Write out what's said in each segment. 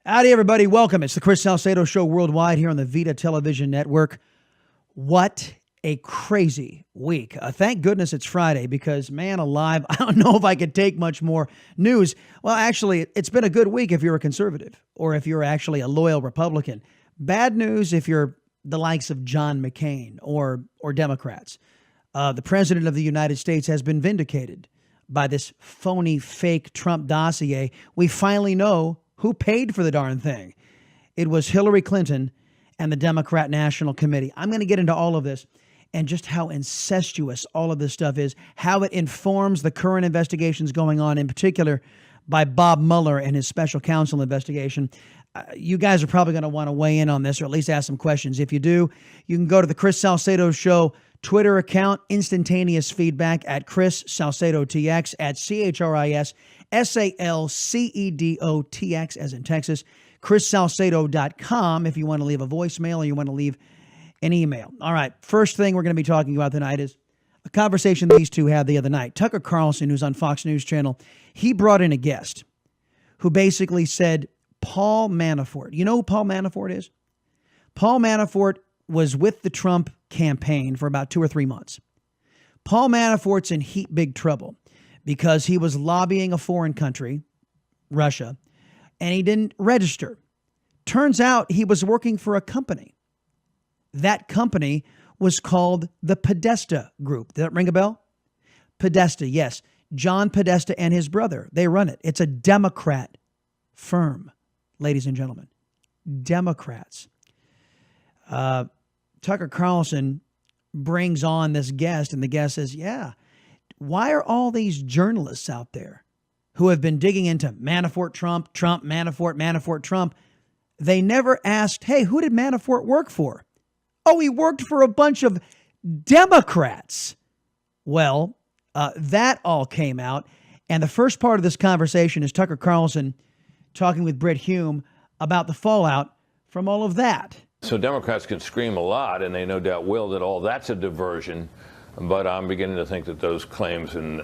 Howdy, everybody. Welcome. It's the Chris Salcedo Show worldwide here on the Vida television network. What a crazy week. Thank goodness it's Friday because, man alive, I don't know if I could take much more news. Well, actually, it's been a good week if you're a conservative or if you're actually a loyal Republican. Bad news if you're the likes of John McCain or Democrats. The president of the United States has been vindicated by this phony, fake Trump dossier. We finally know who paid for the darn thing. It was Hillary Clinton and the Democrat National Committee. I'm going to get into all of this and just how incestuous all of this stuff is, how it informs the current investigations going on, in particular by Bob Mueller and his special counsel investigation. You guys are probably going to want to weigh in on this or at least ask some questions. If you do, you can go to the Chris Salcedo Show Twitter account, instantaneous feedback at Chris Salcedo TX, at ChrisSalcedotx, as in Texas, ChrisSalcedo.com if you want to leave a voicemail or you want to leave an email. All right, first thing we're going to be talking about tonight is a conversation these two had the other night. Tucker Carlson, who's on Fox News Channel, he brought in a guest who basically said, Paul Manafort. You know who Paul Manafort is? Paul Manafort was with the Trump campaign for about 2 or 3 months. Paul Manafort's in big trouble because he was lobbying a foreign country, Russia, and he didn't register. Turns out he was working for a company. That company was called the Podesta Group. Does that ring a bell? Podesta, yes. John Podesta and his brother, they run it. It's a Democrat firm, ladies and gentlemen. Democrats. Tucker Carlson brings on this guest, and the guest says, yeah, why are all these journalists out there who have been digging into Manafort, Trump, Manafort, Trump? They never asked, hey, who did Manafort work for? Oh, he worked for a bunch of Democrats. Well, that all came out. And the first part of this conversation is Tucker Carlson talking with Brit Hume about the fallout from all of that. So Democrats can scream a lot, and they no doubt will, that all that's a diversion. But I'm beginning to think that those claims and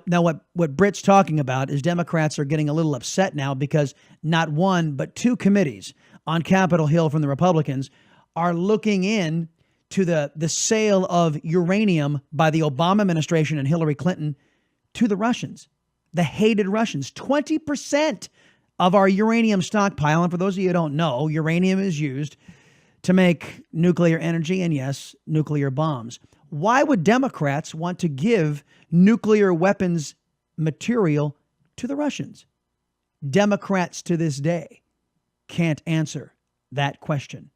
now what Brit's talking about is Democrats are getting a little upset now because not one but 2 committees on Capitol Hill from the Republicans are looking in to the sale of uranium by the Obama administration and Hillary Clinton to the Russians, the hated Russians. 20% of our uranium stockpile, and for those of you who don't know, uranium is used to make nuclear energy and, yes, nuclear bombs. Why would Democrats want to give nuclear weapons material to the Russians? Democrats to this day can't answer that question.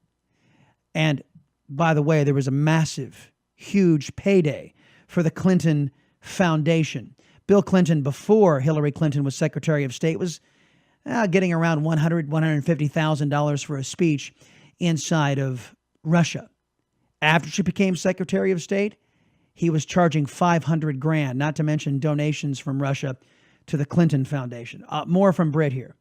And by the way, there was a massive, huge payday for the Clinton Foundation. Bill Clinton, before Hillary Clinton was Secretary of State, was getting around $150,000 for a speech inside of Russia. After she became Secretary of State, he was charging $500,000, not to mention donations from Russia to the Clinton Foundation. More from Brit here.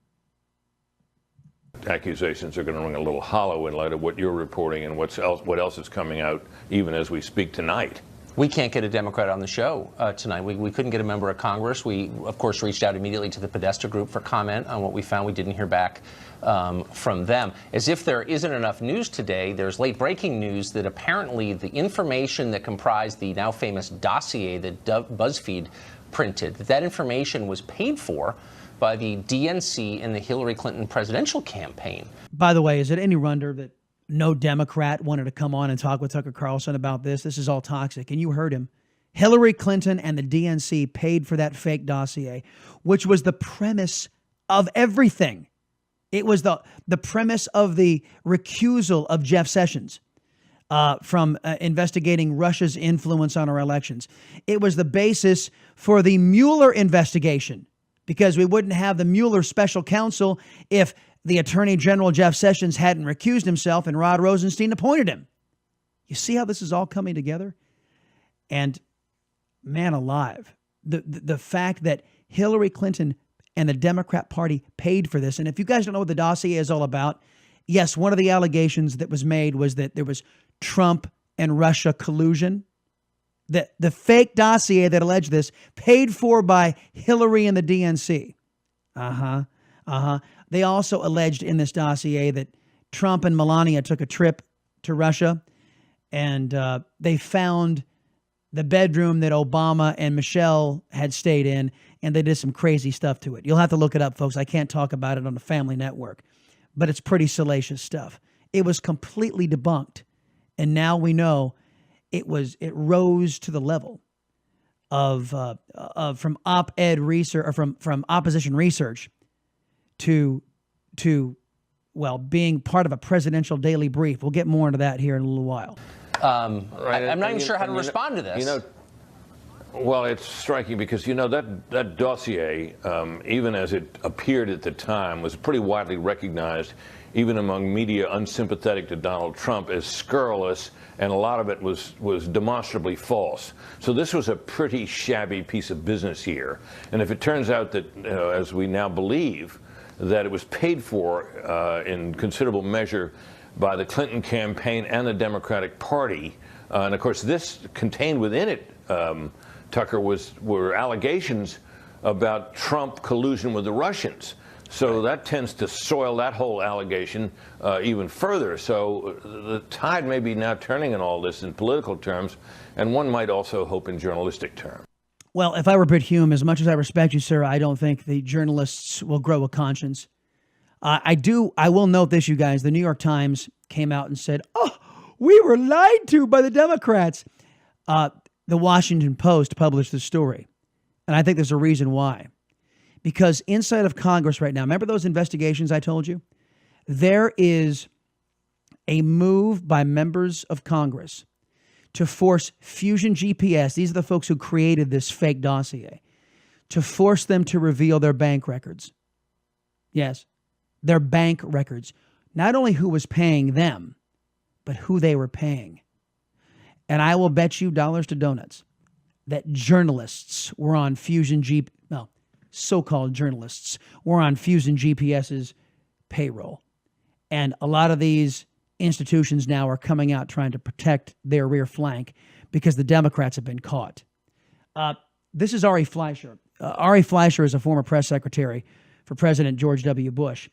accusations are going to ring a little hollow in light of what you're reporting and what else is coming out even as we speak tonight. We can't get a Democrat on the show tonight. We couldn't get a member of Congress. We, of course, reached out immediately to the Podesta Group for comment on what we found. We didn't hear back from them. As if there isn't enough news today, there's late-breaking news that apparently the information that comprised the now famous dossier that BuzzFeed printed, that information was paid for by the DNC in the Hillary Clinton presidential campaign. By the way, is it any wonder that no Democrat wanted to come on and talk with Tucker Carlson about this? This is all toxic. And you heard him. Hillary Clinton and the DNC paid for that fake dossier, which was the premise of everything. It was the premise of the recusal of Jeff Sessions from investigating Russia's influence on our elections. It was the basis for the Mueller investigation, because we wouldn't have the Mueller special counsel if the Attorney General Jeff Sessions hadn't recused himself and Rod Rosenstein appointed him. You see how this is all coming together? And man alive, the fact that Hillary Clinton and the Democrat Party paid for this. And if you guys don't know what the dossier is all about, yes, one of the allegations that was made was that there was Trump and Russia collusion. The fake dossier that alleged this, paid for by Hillary and the DNC. They also alleged in this dossier that Trump and Melania took a trip to Russia, and they found the bedroom that Obama and Michelle had stayed in, and they did some crazy stuff to it. You'll have to look it up, folks. I can't talk about it on the Family Network, but it's pretty salacious stuff. It was completely debunked, and now we know it rose to the level of from op-ed research, or from opposition research to being part of a presidential daily brief. We'll get more into that here in a little while. Right. I'm not even sure how to respond to this. Well, it's striking because, that dossier, even as it appeared at the time, was pretty widely recognized, even among media unsympathetic to Donald Trump, as scurrilous, and a lot of it was demonstrably false. So this was a pretty shabby piece of business here. And if it turns out that, as we now believe, that it was paid for in considerable measure by the Clinton campaign and the Democratic Party, and of course this contained within it, Tucker, were allegations about Trump collusion with the Russians. So that tends to soil that whole allegation even further. So the tide may be now turning in all this in political terms, and one might also hope in journalistic terms. Well, if I were Britt Hume, as much as I respect you, sir, I don't think the journalists will grow a conscience. I will note this, you guys. The New York Times came out and said, "Oh, we were lied to by the Democrats." The Washington Post published the story, and I think there's a reason why. Because inside of Congress right now, remember those investigations I told you? There is a move by members of Congress to force Fusion GPS, these are the folks who created this fake dossier, to force them to reveal their bank records. Yes, their bank records. Not only who was paying them, but who they were paying. And I will bet you dollars to donuts that journalists were on so-called journalists were on Fusion GPS's payroll. And a lot of these institutions now are coming out trying to protect their rear flank because the Democrats have been caught. This is Ari Fleischer. Ari Fleischer is a former press secretary for President George W. Bush.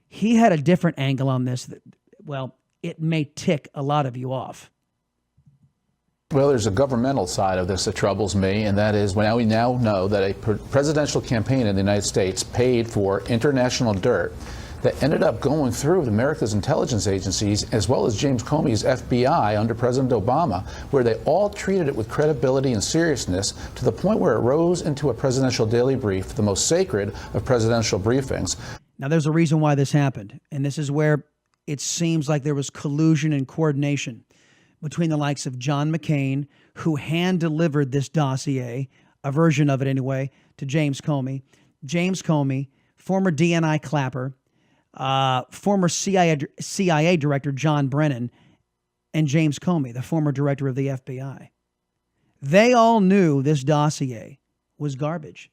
He had a different angle on this that, it may tick a lot of you off. Well, there's a governmental side of this that troubles me, and that is when we now know that a presidential campaign in the United States paid for international dirt that ended up going through America's intelligence agencies as well as James Comey's FBI under President Obama, where they all treated it with credibility and seriousness to the point where it rose into a presidential daily brief, the most sacred of presidential briefings. Now, there's a reason why this happened, and this is where it seems like there was collusion and coordination between the likes of John McCain, who hand-delivered this dossier, a version of it anyway, to James Comey. James Comey, former DNI clapper, former CIA director John Brennan, and James Comey, the former director of the FBI. They all knew this dossier was garbage.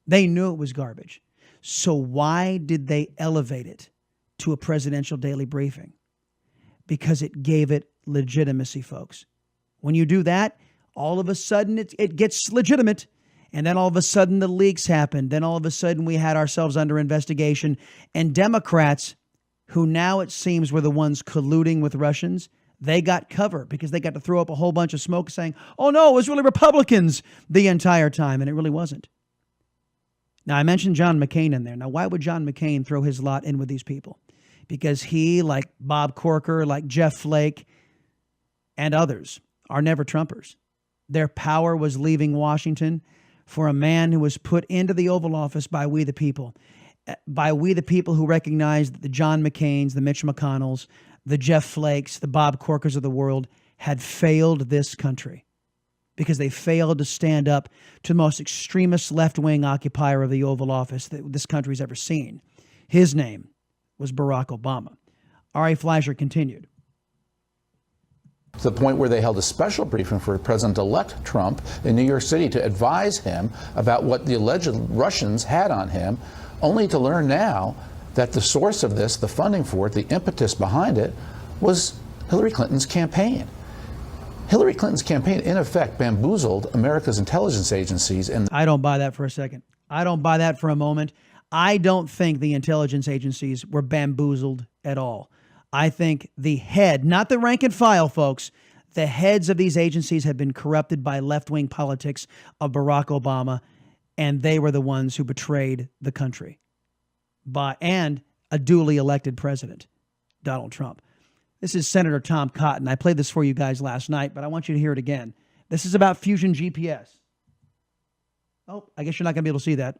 They knew it was garbage. So why did they elevate it to a presidential daily briefing? Because it gave it legitimacy, folks. When you do that, all of a sudden it gets legitimate. And then all of a sudden the leaks happened. Then all of a sudden we had ourselves under investigation. And Democrats, who now it seems were the ones colluding with Russians, they got cover because they got to throw up a whole bunch of smoke saying, oh no, it was really Republicans the entire time. And it really wasn't. Now, I mentioned John McCain in there. Now, why would John McCain throw his lot in with these people? Because he, like Bob Corker, like Jeff Flake, and others, are never Trumpers. Their power was leaving Washington for a man who was put into the Oval Office by we the people. By we the people who recognized that the John McCains, the Mitch McConnells, the Jeff Flakes, the Bob Corkers of the world had failed this country because they failed to stand up to the most extremist left-wing occupier of the Oval Office that this country's ever seen. His name was Barack Obama. Ari Fleischer continued. To the point where they held a special briefing for President-elect Trump in New York City to advise him about what the alleged Russians had on him, only to learn now that the source of this, the funding for it, the impetus behind it, was Hillary Clinton's campaign. Hillary Clinton's campaign, in effect, bamboozled America's intelligence agencies. And I don't buy that for a second. I don't buy that for a moment. I don't think the intelligence agencies were bamboozled at all. I think the head, not the rank and file folks, the heads of these agencies have been corrupted by left-wing politics of Barack Obama, and they were the ones who betrayed the country and a duly elected president, Donald Trump. This is Senator Tom Cotton. I played this for you guys last night, but I want you to hear it again. This is about Fusion GPS. Oh, I guess you're not going to be able to see that.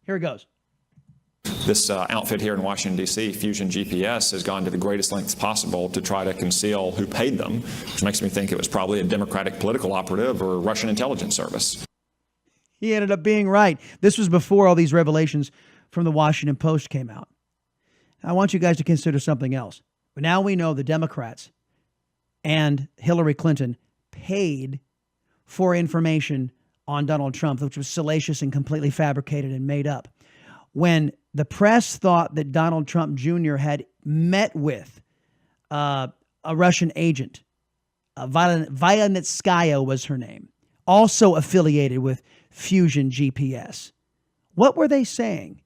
Here it goes. This outfit here in Washington, D.C., Fusion GPS, has gone to the greatest lengths possible to try to conceal who paid them, which makes me think it was probably a Democratic political operative or Russian intelligence service. He ended up being right. This was before all these revelations from the Washington Post came out. I want you guys to consider something else. But now we know the Democrats and Hillary Clinton paid for information on Donald Trump, which was salacious and completely fabricated and made up. When the press thought that Donald Trump Jr. had met with a Russian agent, Vianetskaya was her name, also affiliated with Fusion GPS. What were they saying?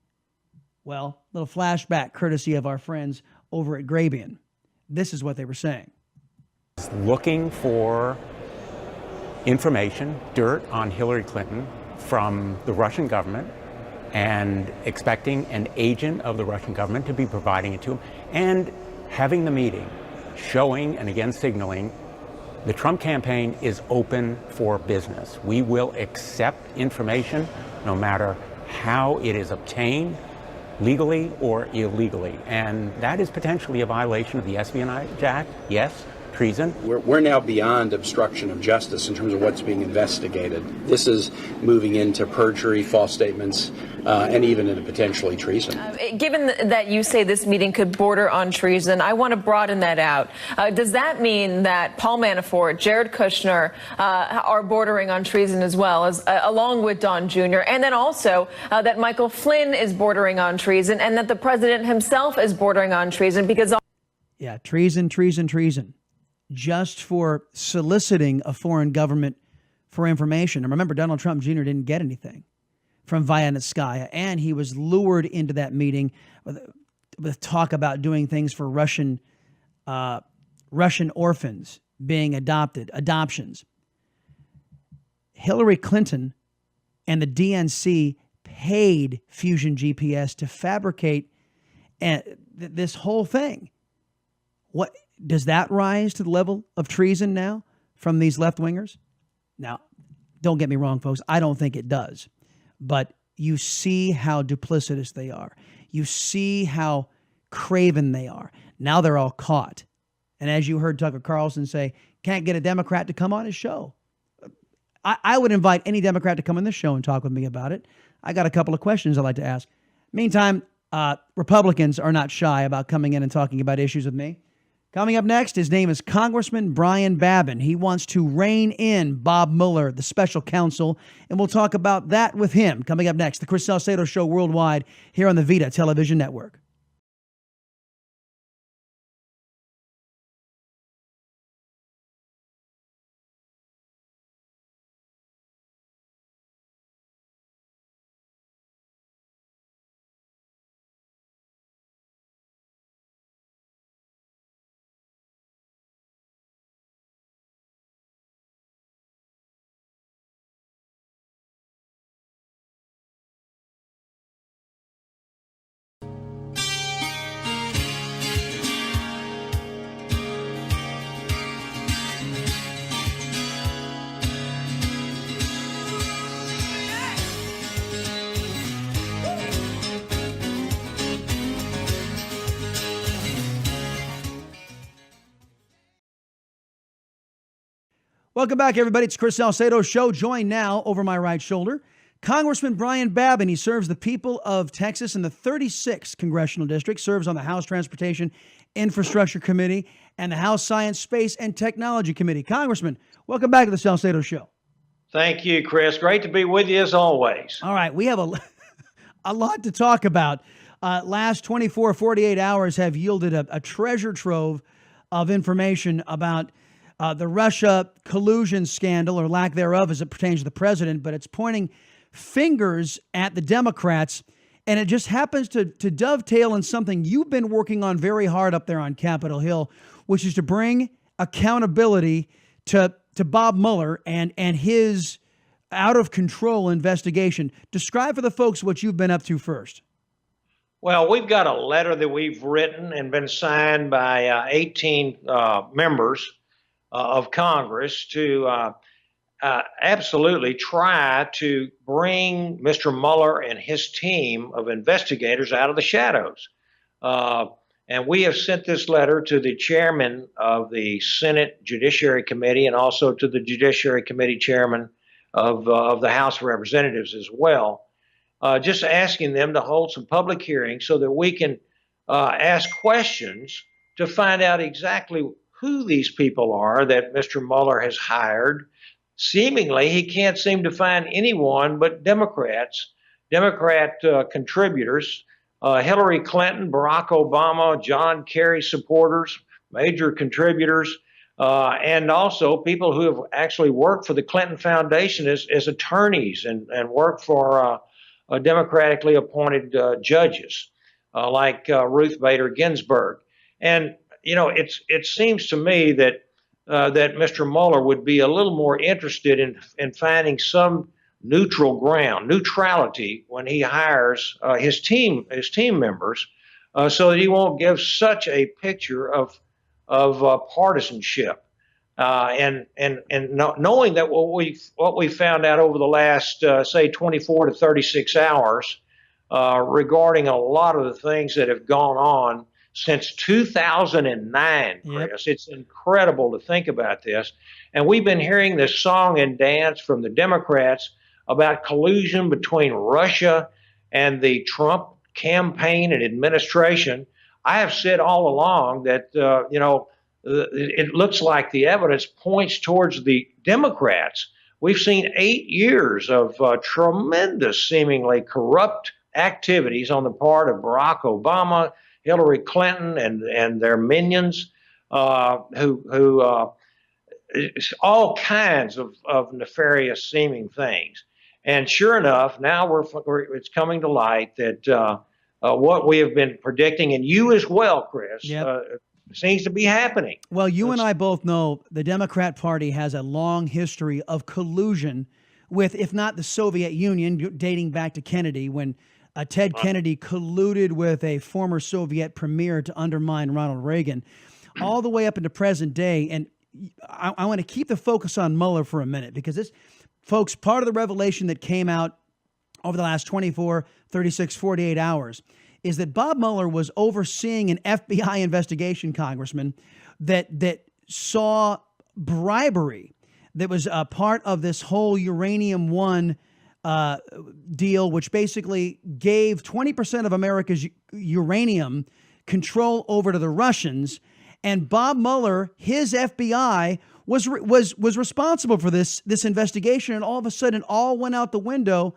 Well, a little flashback courtesy of our friends over at Grabian. This is what they were saying. Looking for information, dirt on Hillary Clinton from the Russian government and expecting an agent of the Russian government to be providing it to him, and having the meeting, showing and again signaling the Trump campaign is open for business. We will accept information no matter how it is obtained, legally or illegally. And that is potentially a violation of the Espionage Act, yes, treason. We're now beyond obstruction of justice in terms of what's being investigated. This is moving into perjury, false statements, and even into potentially treason. Given that you say this meeting could border on treason, I want to broaden that out. Does that mean that Paul Manafort, Jared Kushner are bordering on treason as well, as along with Don Jr., and then also that Michael Flynn is bordering on treason, and that the president himself is bordering on treason? Because treason. Just for soliciting a foreign government for information. And remember, Donald Trump Jr. didn't get anything from Vianetskaya, and he was lured into that meeting with talk about doing things for Russian orphans being adoptions. Hillary Clinton and the DNC paid Fusion GPS to fabricate this whole thing. What does that rise to the level of treason now from these left-wingers? Now, don't get me wrong, folks. I don't think it does. But you see how duplicitous they are. You see how craven they are. Now they're all caught. And as you heard Tucker Carlson say, can't get a Democrat to come on his show. I would invite any Democrat to come on this show and talk with me about it. I got a couple of questions I'd like to ask. Meantime, Republicans are not shy about coming in and talking about issues with me. Coming up next, his name is Congressman Brian Babin. He wants to rein in Bob Mueller, the special counsel, and we'll talk about that with him. Coming up next, the Chris Salcedo Show worldwide here on the Vida Television Network. Welcome back, everybody. It's Chris Salcedo Show. Joined now over my right shoulder, Congressman Brian Babin. He serves the people of Texas in the 36th Congressional District, serves on the House Transportation Infrastructure Committee and the House Science, Space, and Technology Committee. Congressman, welcome back to the Salcedo Show. Thank you, Chris. Great to be with you as always. All right, we have a lot to talk about. Last 24, 48 hours have yielded a treasure trove of information about the Russia collusion scandal, or lack thereof as it pertains to the president, but it's pointing fingers at the Democrats. And it just happens to dovetail in something you've been working on very hard up there on Capitol Hill, which is to bring accountability to Bob Mueller and his out-of-control investigation. Describe for the folks what you've been up to first. Well, we've got a letter that we've written and been signed by 18 members of Congress to absolutely try to bring Mr. Mueller and his team of investigators out of the shadows. And we have sent this letter to the chairman of the Senate Judiciary Committee and also to the Judiciary Committee chairman of the House of Representatives as well, just asking them to hold some public hearings so that we can ask questions to find out exactly who these people are that Mr. Mueller has hired. Seemingly, he can't seem to find anyone but Democrat contributors, Hillary Clinton, Barack Obama, John Kerry supporters, major contributors, and also people who have actually worked for the Clinton Foundation as attorneys and worked for democratically appointed judges like Ruth Bader Ginsburg. And, you know, it seems to me that Mr. Mueller would be a little more interested in finding some neutral ground, neutrality, when he hires his team members, so that he won't give such a picture of partisanship. And knowing that what we found out over the last say 24 to 36 hours regarding a lot of the things that have gone on since 2009, Chris. Yep. It's incredible to think about this. And we've been hearing this song and dance from the Democrats about collusion between Russia and the Trump campaign and administration. I have said all along that, it looks like the evidence points towards the Democrats. We've seen 8 years of tremendous, seemingly corrupt activities on the part of Barack Obama, Hillary Clinton, and their minions, who all kinds of nefarious seeming things. And sure enough, now it's coming to light that what we have been predicting, and you as well, Chris, seems to be happening. Well, you and I both know the Democrat Party has a long history of collusion with, if not the Soviet Union, dating back to Kennedy, when Ted Kennedy colluded with a former Soviet premier to undermine Ronald Reagan, all the way up into present day. And I want to keep the focus on Mueller for a minute, because this, folks, part of the revelation that came out over the last 24, 36, 48 hours is that Bob Mueller was overseeing an FBI investigation, Congressman, that saw bribery that was a part of this whole Uranium One deal, which basically gave 20% of America's uranium control over to the Russians. And Bob Mueller, his FBI, was responsible for this investigation, and all of a sudden, all went out the window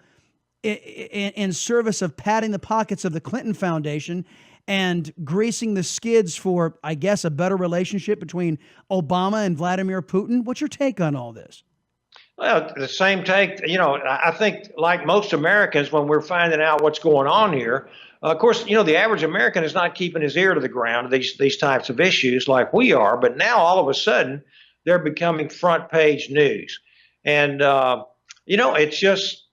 in service of padding the pockets of the Clinton Foundation and greasing the skids for, I guess, a better relationship between Obama and Vladimir Putin. What's your take on all this? Well, the same take. You know, I think like most Americans, when we're finding out what's going on here, of course, you know, the average American is not keeping his ear to the ground to these types of issues like we are. But now all of a sudden, they're becoming front page news. And, it's just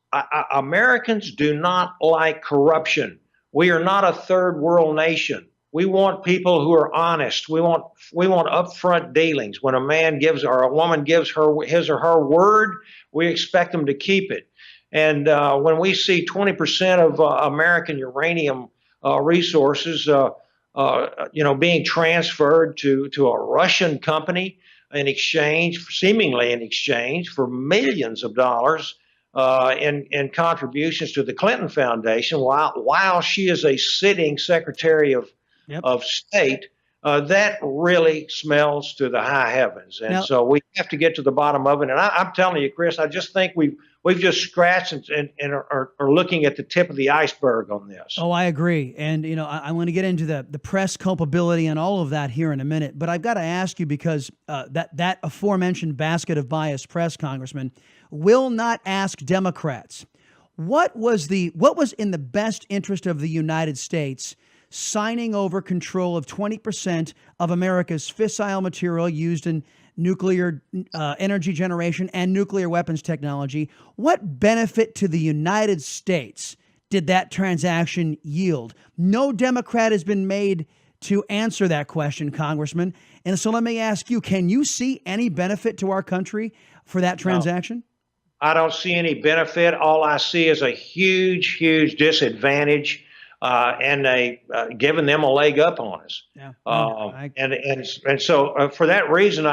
Americans do not like corruption. We are not a third world nation. We want people who are honest. We want upfront dealings. When a man gives or a woman gives his or her word, we expect them to keep it. And when we see 20% of American uranium resources, being transferred to a Russian company seemingly in exchange for millions of dollars in contributions to the Clinton Foundation, while she is a sitting Secretary of State, that really smells to the high heavens. And so we have to get to the bottom of it. And I'm telling you, Chris, I just think we've just scratched and are looking at the tip of the iceberg on this. Oh, I agree. And, I want to get into the press culpability and all of that here in a minute. But I've got to ask you, because that aforementioned basket of biased press, Congressman, will not ask Democrats, what was in the best interest of the United States signing over control of 20% of America's fissile material used in nuclear energy generation and nuclear weapons technology? What benefit to the United States did that transaction yield? No Democrat has been made to answer that question, Congressman. And so let me ask you, can you see any benefit to our country for that transaction? No, I don't see any benefit. All I see is a huge, huge disadvantage, and they giving them a leg up on us. Yeah. And so for that reason,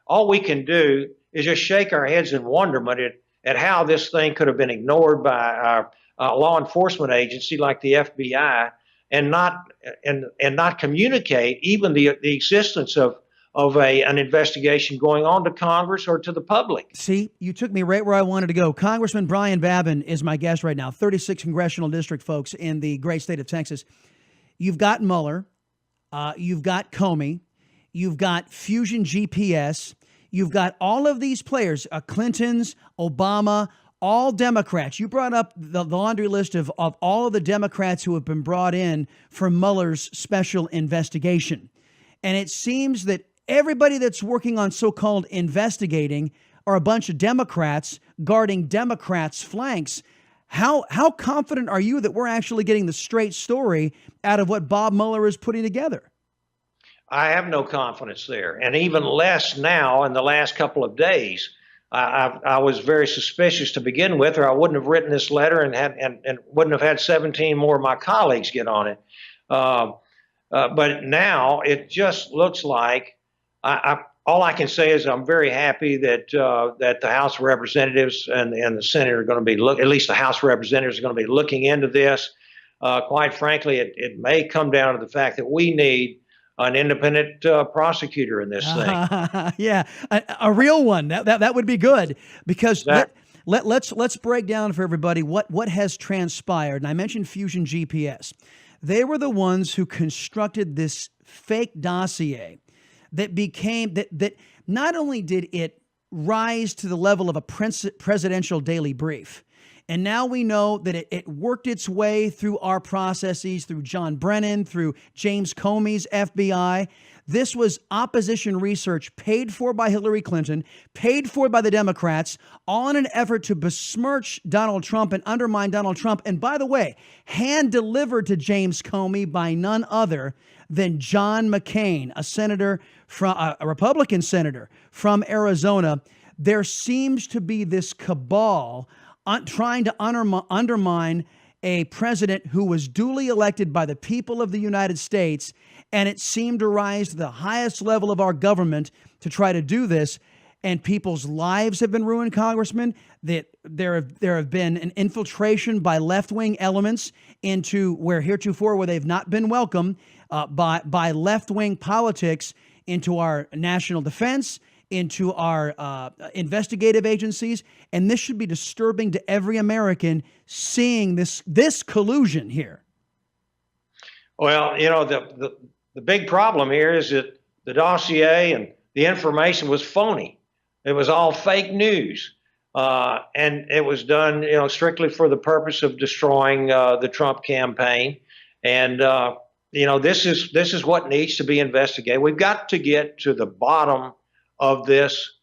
all we can do is just shake our heads in wonderment at how this thing could have been ignored by a law enforcement agency like the FBI, and not communicate even the existence of an investigation going on to Congress or to the public. See, you took me right where I wanted to go. Congressman Brian Babin is my guest right now, 36 congressional district folks in the great state of Texas. You've got Mueller, you've got Comey, you've got Fusion GPS, you've got all of these players, Clintons, Obama, all Democrats. You brought up the laundry list of all of the Democrats who have been brought in for Mueller's special investigation. And it seems that everybody that's working on so-called investigating are a bunch of Democrats guarding Democrats' flanks. How confident are you that we're actually getting the straight story out of what Bob Mueller is putting together? I have no confidence there, and even less now in the last couple of days. I was very suspicious to begin with, or I wouldn't have written this letter and wouldn't have had 17 more of my colleagues get on it. But now it just looks like all I can say is I'm very happy that the House of Representatives and the Senate are going to be at least the House of Representatives are going to be looking into this. Quite frankly, it may come down to the fact that we need an independent prosecutor in this thing. Yeah, a real one. That would be good, because let's break down for everybody what has transpired. And I mentioned Fusion GPS. They were the ones who constructed this fake dossier that became that not only did it rise to the level of a presidential daily brief, and now we know that it worked its way through our processes, through John Brennan, through James Comey's FBI. This was opposition research paid for by Hillary Clinton, paid for by the Democrats, all in an effort to besmirch Donald Trump and undermine Donald Trump. And by the way, hand-delivered to James Comey by none other than John McCain, a Republican senator from Arizona. There seems to be this cabal trying to undermine a president who was duly elected by the people of the United States, and it seemed to rise to the highest level of our government to try to do this. And people's lives have been ruined, Congressman. That there have been an infiltration by left-wing elements into where they've not been welcome by left-wing politics into our national defense, into our investigative agencies, and this should be disturbing to every American seeing this collusion here. Well, the big problem here is that the dossier and the information was phony. It was all fake news, and it was done, strictly for the purpose of destroying the Trump campaign. And this is what needs to be investigated. We've got to get to the bottom of this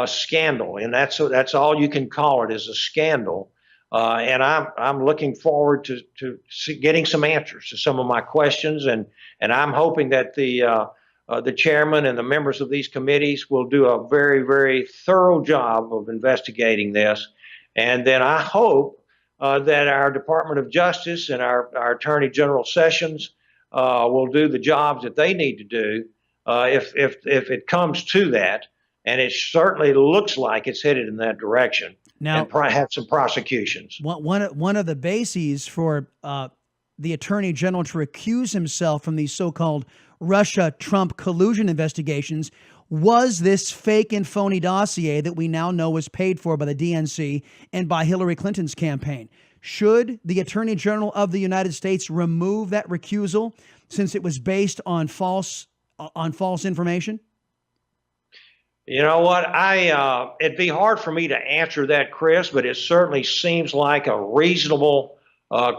scandal, and that's all you can call it, is a scandal. And I'm looking forward to getting some answers to some of my questions, and I'm hoping that the chairman and the members of these committees will do a very, very thorough job of investigating this. And then I hope that our Department of Justice and our Attorney General Sessions will do the jobs that they need to do if it comes to that. And it certainly looks like it's headed in that direction. Now, and have some prosecutions. One of the bases for the Attorney General to recuse himself from these so-called Russia-Trump collusion investigations was this fake and phony dossier that we now know was paid for by the DNC and by Hillary Clinton's campaign. Should the Attorney General of the United States remove that recusal since it was based on false information? You know what? It'd be hard for me to answer that, Chris, but it certainly seems like a reasonable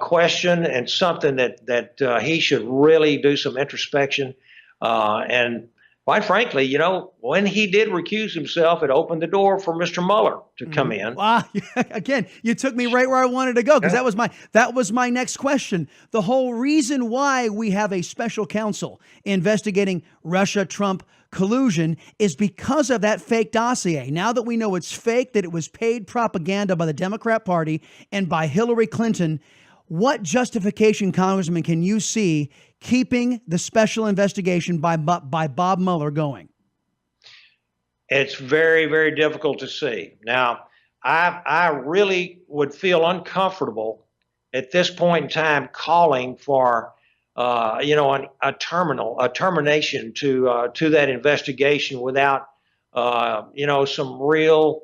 question and something that he should really do some introspection. And quite frankly, you know, when he did recuse himself, it opened the door for Mr. Mueller to come in. Wow. Again, you took me right where I wanted to go, because that was my next question. The whole reason why we have a special counsel investigating Russia-Trump collusion is because of that fake dossier. Now that we know it's fake, that it was paid propaganda by the Democrat Party and by Hillary Clinton, what justification, Congressman, can you see keeping the special investigation by Bob Mueller going? It's very, very difficult to see. Now, I really would feel uncomfortable at this point in time calling for a termination to that investigation without some real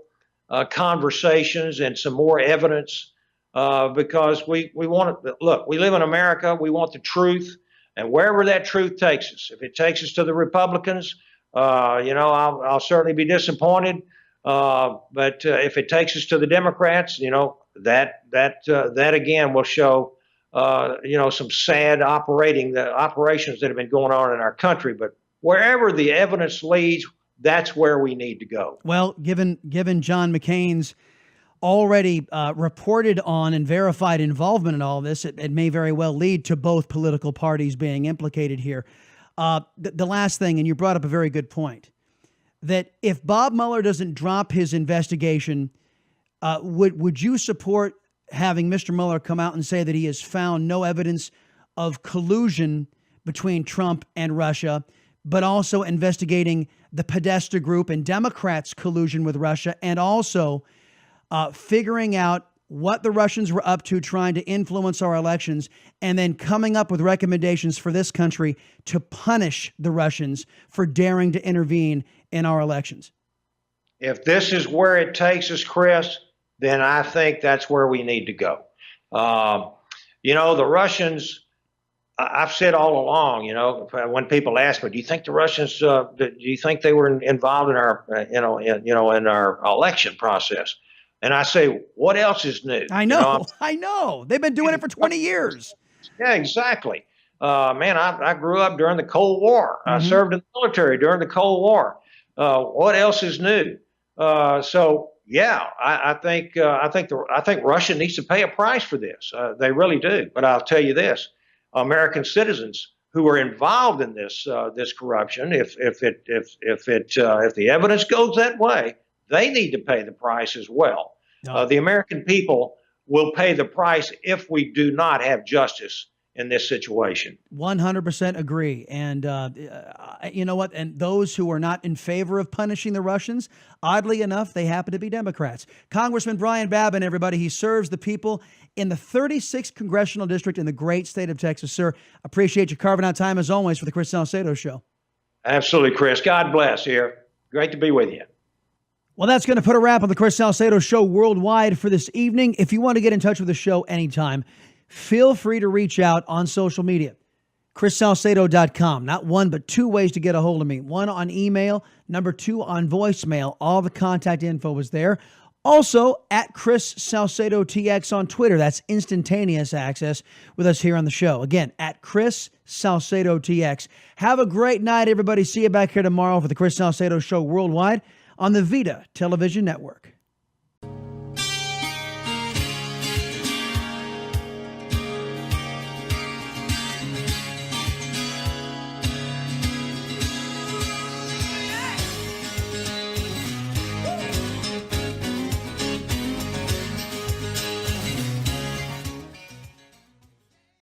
conversations and some more evidence, because we want to look. We live in America. We want the truth, and wherever that truth takes us, if it takes us to the Republicans, I'll certainly be disappointed. But if it takes us to the Democrats, that again will show some sad operations that have been going on in our country. But wherever the evidence leads, that's where we need to go. Well, given John McCain's already reported on and verified involvement in all this, it may very well lead to both political parties being implicated here. The last thing, and you brought up a very good point, that if Bob Mueller doesn't drop his investigation, would you support having Mr. Mueller come out and say that he has found no evidence of collusion between Trump and Russia, but also investigating the Podesta Group and Democrats' collusion with Russia, and also figuring out what the Russians were up to trying to influence our elections, and then coming up with recommendations for this country to punish the Russians for daring to intervene in our elections? If this is where it takes us, Chris, then I think that's where we need to go. The Russians, I've said all along, when people ask me, do you think the Russians, do you think they were involved in our, in our election process? And I say, what else is new? I know. They've been doing it for 20 years. Yeah, exactly. I grew up during the Cold War. I served in the military during the Cold War. What else is new? I think Russia needs to pay a price for this. They really do. But I'll tell you this: American citizens who are involved in this corruption, if the evidence goes that way, they need to pay the price as well. The American people will pay the price if we do not have justice in this situation. 100% agree. And you know what? And those who are not in favor of punishing the Russians, oddly enough, they happen to be Democrats. Congressman Brian Babin, everybody, he serves the people in the 36th Congressional District in the great state of Texas. Sir, appreciate you carving out time as always for the Chris Salcedo Show. Absolutely, Chris. God bless here. Great to be with you. Well, that's going to put a wrap on the Chris Salcedo Show worldwide for this evening. If you want to get in touch with the show anytime, feel free to reach out on social media. ChrisSalcedo.com. Not one, but two ways to get a hold of me. One on email, number two on voicemail. All the contact info is there. Also, at Chris Salcedo TX on Twitter. That's instantaneous access with us here on the show. Again, at Chris Salcedo TX. Have a great night, everybody. See you back here tomorrow for the Chris Salcedo Show worldwide on the Vida television network.